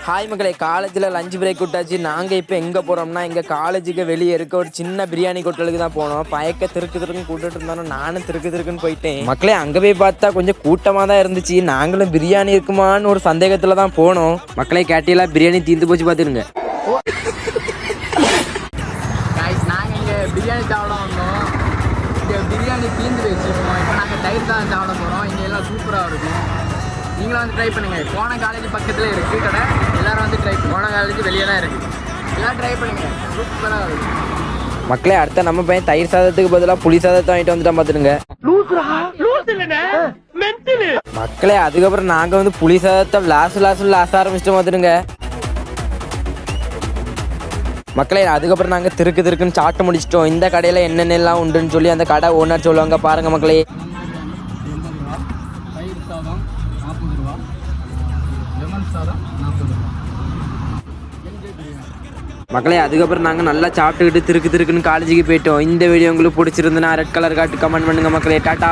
Hi மக்களே, காலேஜில் lunch break விட்டாச்சு. நாங்கள் இப்போ எங்கே போகிறோம்னா எங்கள் காலேஜுக்கு வெளியே இருக்க ஒரு சின்ன பிரியாணி ஹோட்டலுக்கு தான் போனோம். பயக்க திருக்குன்னு கூப்பிட்டு இருந்தாலும் நானும் திருக்குன்னு போயிட்டேன். மக்களே, அங்கே போய் பார்த்தா கொஞ்சம் கூட்டமாக தான் இருந்துச்சு. நாங்களும் பிரியாணி இருக்குமான்னு ஒரு சந்தேகத்தில் தான் போனோம். மக்களே கேட்டீங்களா, பிரியாணி தீர்ந்து போச்சு பார்த்துருங்க. நாங்கள் இங்கே பிரியாணி சாப்பிட வந்தோம். இங்கே பிரியாணி தீர்ந்து வச்சுருக்கோம். இப்போ நாங்கள் தயிர் தான் சாப்பிட போகிறோம். இங்கே எல்லாம் சூப்பராக இருக்கும். நீங்களும் வந்து ட்ரை பண்ணுங்கள். போன காலேஜ் பக்கத்தில் இருக்குது கடை. எல்லோரும் வந்து போன காலேஜ் வெளியே தான் இருக்குது. எல்லாம் ட்ரை பண்ணுங்கள், சூப்பராக இருக்கும். மக்களே, அடுத்த நம்ம பையன் தயிர் சாதத்துக்கு பதிலாக புளி சாதத்தை வாங்கிட்டு வந்துட்டான் பார்த்துருங்க. மக்களே, அதுக்கப்புறம் நாங்கள் வந்து புளி சாதத்தை லாஸ்ட் ஆரம்பிச்சிட்டோம் பார்த்துருங்க. மக்களே, அதுக்கப்புறம் நாங்கள் திருக்குன்னு சாப்பிட்டு முடிச்சிட்டோம். இந்த கடையில் என்னென்னலாம் உண்டுன்னு சொல்லி அந்த கடை ஓனர் சொல்லுவாங்க பாருங்கள் மக்களே. தயிர் சாதம் 40 ரூபா, லெமன் சாதம் 40 ரூபா. மக்களே, அதுக்கப்புறம் நாங்கள் நல்லா சாப்பிட்டுக்கிட்டு திருக்குன்னு காலேஜுக்கு போயிட்டோம். இந்த வீடியோ உங்களுக்கு பிடிச்சிருந்துன்னா ரெட் கலர் காட்டு கமெண்ட் பண்ணுங்கள் மக்களே. டாட்டா.